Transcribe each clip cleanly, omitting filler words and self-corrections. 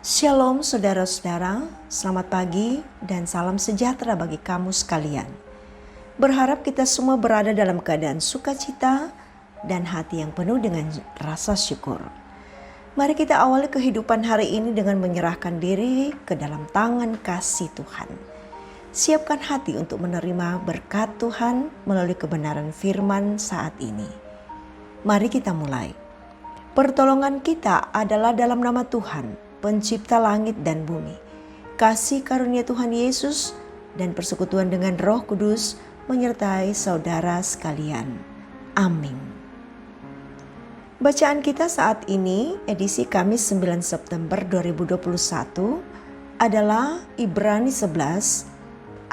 Shalom saudara-saudara, selamat pagi dan salam sejahtera bagi kamu sekalian. Berharap kita semua berada dalam keadaan sukacita dan hati yang penuh dengan rasa syukur. Mari kita awali kehidupan hari ini dengan menyerahkan diri ke dalam tangan kasih Tuhan. Siapkan hati untuk menerima berkat Tuhan melalui kebenaran firman saat ini. Mari kita mulai. Pertolongan kita adalah dalam nama Tuhan, pencipta langit dan bumi. Kasih karunia Tuhan Yesus dan persekutuan dengan Roh Kudus menyertai saudara sekalian. Amin. Bacaan kita saat ini, edisi Kamis 9 September 2021, adalah Ibrani 11,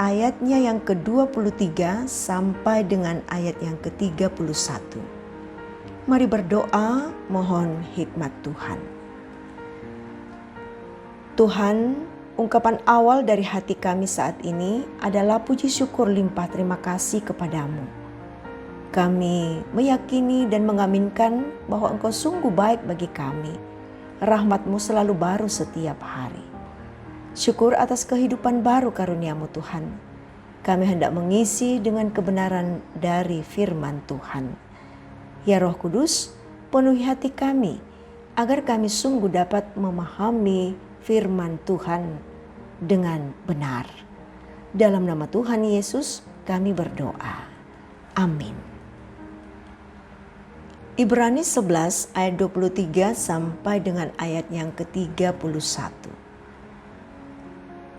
ayatnya yang ke-23 sampai dengan ayat yang ke-31. Mari berdoa, mohon hikmat Tuhan. Tuhan, ungkapan awal dari hati kami saat ini adalah puji syukur limpah terima kasih kepadamu. Kami meyakini dan mengaminkan bahwa Engkau sungguh baik bagi kami. Rahmat-Mu selalu baru setiap hari. Syukur atas kehidupan baru karuniamu Tuhan. Kami hendak mengisi dengan kebenaran dari firman Tuhan. Ya Roh Kudus, penuhi hati kami agar kami sungguh dapat memahami firman Tuhan dengan benar. Dalam nama Tuhan Yesus kami berdoa. Amin. Ibrani 11 ayat 23 sampai dengan ayat yang ke-31.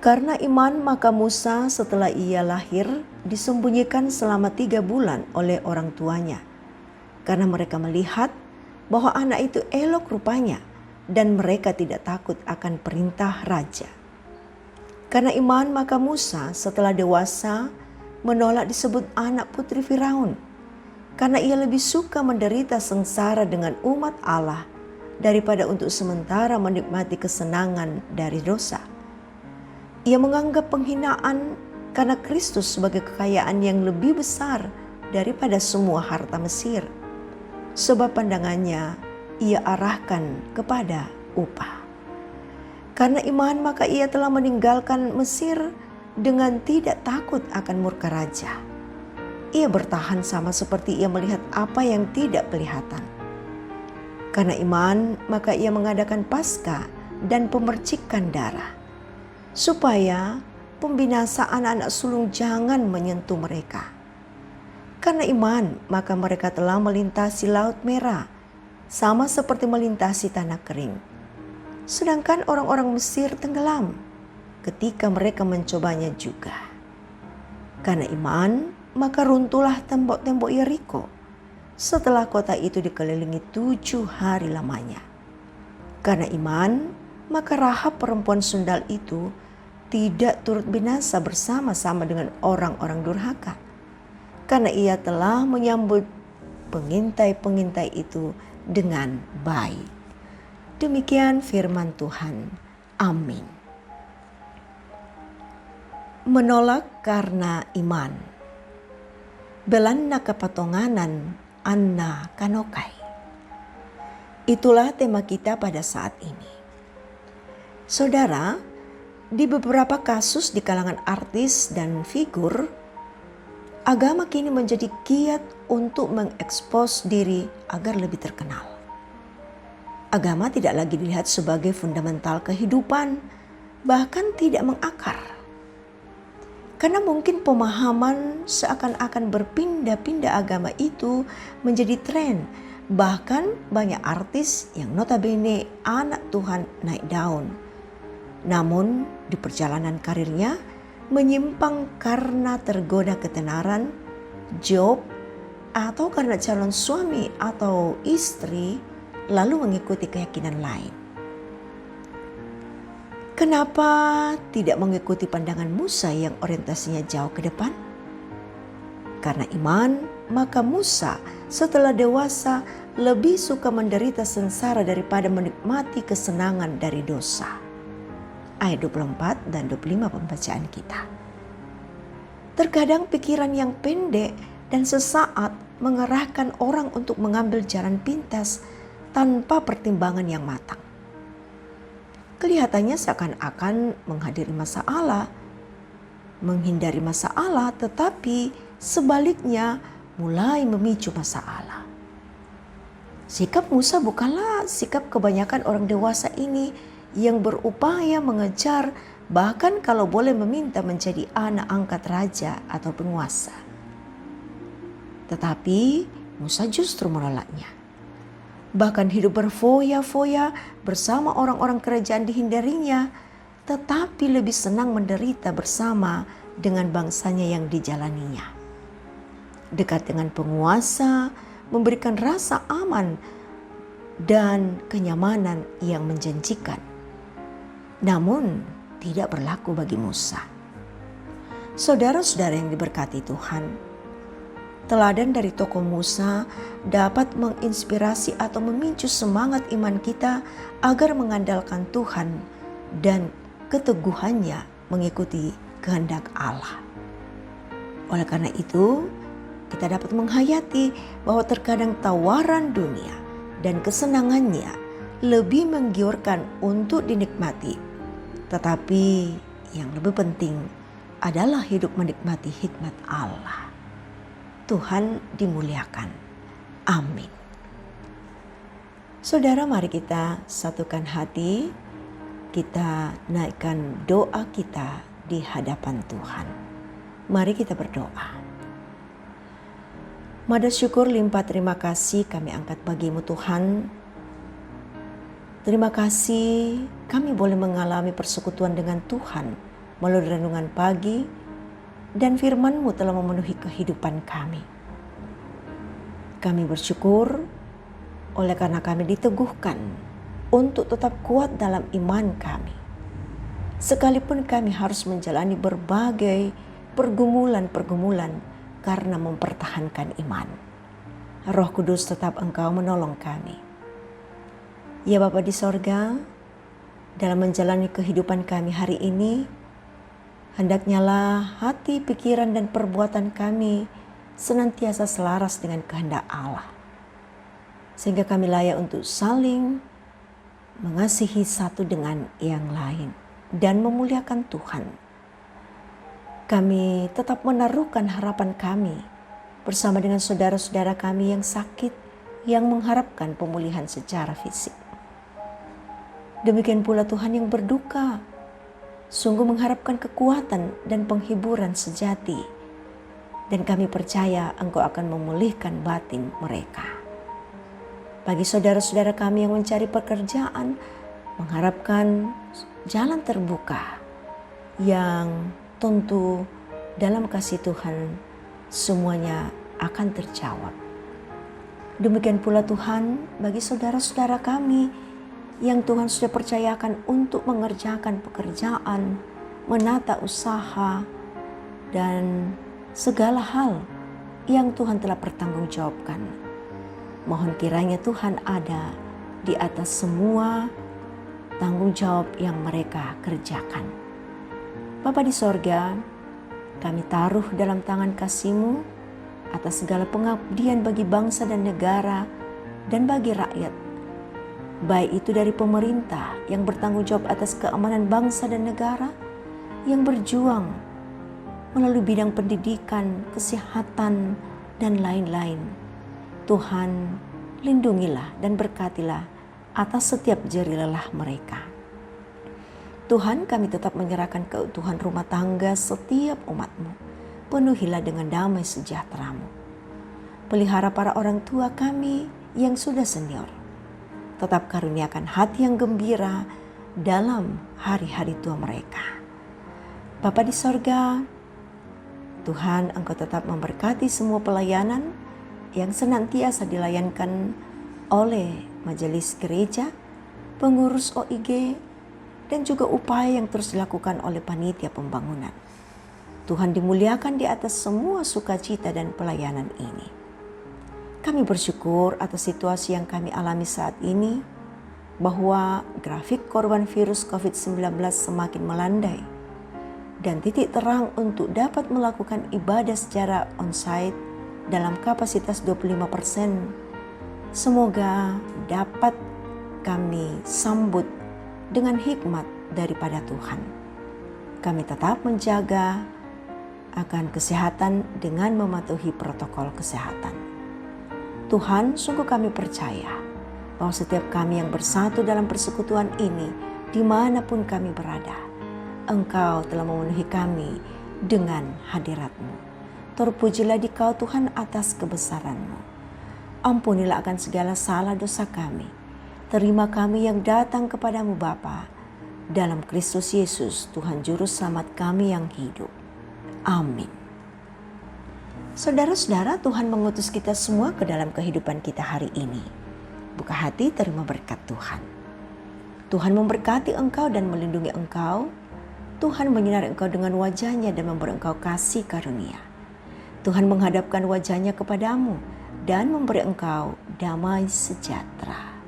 Karena iman maka Musa setelah ia lahir disembunyikan selama 3 bulan oleh orang tuanya. Karena mereka melihat bahwa anak itu elok rupanya dan mereka tidak takut akan perintah raja. Karena iman maka Musa setelah dewasa menolak disebut anak putri Firaun. Karena ia lebih suka menderita sengsara dengan umat Allah daripada untuk sementara menikmati kesenangan dari dosa. Ia menganggap penghinaan karena Kristus sebagai kekayaan yang lebih besar daripada semua harta Mesir. Sebab pandangannya ia arahkan kepada upah. Karena iman maka ia telah meninggalkan Mesir dengan tidak takut akan murka raja. Ia bertahan sama seperti ia melihat apa yang tidak kelihatan. Karena iman maka ia mengadakan Paskah dan pemercikan darah, supaya pembinasaan anak sulung jangan menyentuh mereka. Karena iman, maka mereka telah melintasi Laut Merah, sama seperti melintasi tanah kering. Sedangkan orang-orang Mesir tenggelam ketika mereka mencobanya juga. Karena iman, maka runtuhlah tembok-tembok Yeriko setelah kota itu dikelilingi 7 hari lamanya. Karena iman, maka Rahab perempuan sundal itu tidak turut binasa bersama-sama dengan orang-orang durhaka. Karena ia telah menyambut pengintai-pengintai itu dengan baik. Demikian firman Tuhan. Amin. Menolak karena iman. Belanna kepatonganan anna kanokai. Itulah tema kita pada saat ini. Saudara, di beberapa kasus di kalangan artis dan figur, agama kini menjadi giat untuk mengekspos diri agar lebih terkenal. Agama tidak lagi dilihat sebagai fundamental kehidupan, bahkan tidak mengakar. Karena mungkin pemahaman seakan-akan berpindah-pindah agama itu menjadi tren. Bahkan banyak artis yang notabene anak Tuhan naik daun. Namun di perjalanan karirnya menyimpang karena tergoda ketenaran, job, atau karena calon suami atau istri lalu mengikuti keyakinan lain. Kenapa tidak mengikuti pandangan Musa yang orientasinya jauh ke depan? Karena iman, maka Musa setelah dewasa lebih suka menderita sengsara daripada menikmati kesenangan dari dosa. Ayat 24 dan 25 pembacaan kita. Terkadang pikiran yang pendek dan sesaat mengerahkan orang untuk mengambil jalan pintas tanpa pertimbangan yang matang. kelihatannya seakan-akan menghadiri masalah, menghindari masalah, tetapi sebaliknya mulai memicu masalah. Sikap Musa bukanlah sikap kebanyakan orang dewasa ini yang berupaya mengejar, bahkan kalau boleh meminta menjadi anak angkat raja atau penguasa. Tetapi Musa justru menolaknya. Bahkan hidup berfoya-foya bersama orang-orang kerajaan dihindarinya, tetapi lebih senang menderita bersama dengan bangsanya yang dijalaninya. Dekat dengan penguasa memberikan rasa aman dan kenyamanan yang menjanjikan. Namun tidak berlaku bagi Musa. Saudara-saudara yang diberkati Tuhan, teladan dari tokoh Musa dapat menginspirasi atau memicu semangat iman kita agar mengandalkan Tuhan dan keteguhannya mengikuti kehendak Allah. Oleh karena itu, kita dapat menghayati bahwa terkadang tawaran dunia dan kesenangannya lebih menggiurkan untuk dinikmati. Tetapi yang lebih penting adalah hidup menikmati hikmat Allah. Tuhan dimuliakan. Amin. Saudara, mari kita satukan hati, kita naikkan doa kita di hadapan Tuhan. Mari kita berdoa. Mada syukur limpah terima kasih kami angkat bagimu Tuhan. Terima kasih kami boleh mengalami persekutuan dengan Tuhan melalui renungan pagi, dan firman-Mu telah memenuhi kehidupan kami. Kami bersyukur oleh karena kami diteguhkan untuk tetap kuat dalam iman kami. Sekalipun kami harus menjalani berbagai pergumulan-pergumulan karena mempertahankan iman. Roh Kudus tetap Engkau menolong kami. Ya Bapa di sorga, dalam menjalani kehidupan kami hari ini, hendaknyalah hati, pikiran, dan perbuatan kami senantiasa selaras dengan kehendak Allah. Sehingga kami layak untuk saling mengasihi satu dengan yang lain dan memuliakan Tuhan. Kami tetap menaruhkan harapan kami bersama dengan saudara-saudara kami yang sakit, yang mengharapkan pemulihan secara fisik. Demikian pula Tuhan yang berduka, sungguh mengharapkan kekuatan dan penghiburan sejati. Dan kami percaya Engkau akan memulihkan batin mereka. Bagi saudara-saudara kami yang mencari pekerjaan, mengharapkan jalan terbuka yang tentu dalam kasih Tuhan semuanya akan terjawab. Demikian pula Tuhan bagi saudara-saudara kami yang Tuhan sudah percayakan untuk mengerjakan pekerjaan, menata usaha, dan segala hal yang Tuhan telah pertanggungjawabkan. Mohon kiranya Tuhan ada di atas semua tanggung jawab yang mereka kerjakan. Bapa di sorga, kami taruh dalam tangan kasih-Mu atas segala pengabdian bagi bangsa dan negara dan bagi rakyat. Baik itu dari pemerintah yang bertanggung jawab atas keamanan bangsa dan negara, yang berjuang melalui bidang pendidikan, kesehatan, dan lain-lain. Tuhan, lindungilah dan berkatilah atas setiap jeri lelah mereka. Tuhan, kami tetap menyerahkan keutuhan rumah tangga setiap umat-Mu. Penuhilah dengan damai sejahtera-Mu. Pelihara para orang tua kami yang sudah senior. Tetap karuniakan hati yang gembira dalam hari-hari tua mereka. Bapa di sorga, Tuhan, Engkau tetap memberkati semua pelayanan yang senantiasa dilayankan oleh majelis gereja, pengurus OIG, dan juga upaya yang terus dilakukan oleh panitia pembangunan. Tuhan dimuliakan di atas semua sukacita dan pelayanan ini. Kami bersyukur atas situasi yang kami alami saat ini, bahwa grafik korban virus COVID-19 semakin melandai, dan titik terang untuk dapat melakukan ibadah secara onsite dalam kapasitas 25%. Semoga dapat kami sambut dengan hikmat daripada Tuhan. Kami tetap menjaga akan kesehatan dengan mematuhi protokol kesehatan. Tuhan, sungguh kami percaya bahwa setiap kami yang bersatu dalam persekutuan ini, dimanapun kami berada, Engkau telah memenuhi kami dengan hadirat-Mu. Terpujilah Dikau Tuhan atas kebesaran-Mu. Ampunilah akan segala salah dosa kami. Terima kami yang datang kepadamu Bapa, dalam Kristus Yesus Tuhan Juru Selamat kami yang hidup. Amin. Saudara-saudara, Tuhan mengutus kita semua ke dalam kehidupan kita hari ini. Buka hati terima berkat Tuhan. Tuhan memberkati engkau dan melindungi engkau. Tuhan menyinari engkau dengan wajah-Nya dan memberi engkau kasih karunia. Tuhan menghadapkan wajah-Nya kepadamu dan memberi engkau damai sejahtera.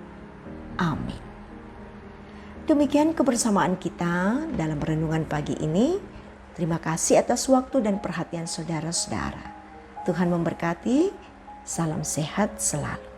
Amin. Demikian kebersamaan kita dalam renungan pagi ini. Terima kasih atas waktu dan perhatian saudara-saudara. Tuhan memberkati. Salam sehat selalu.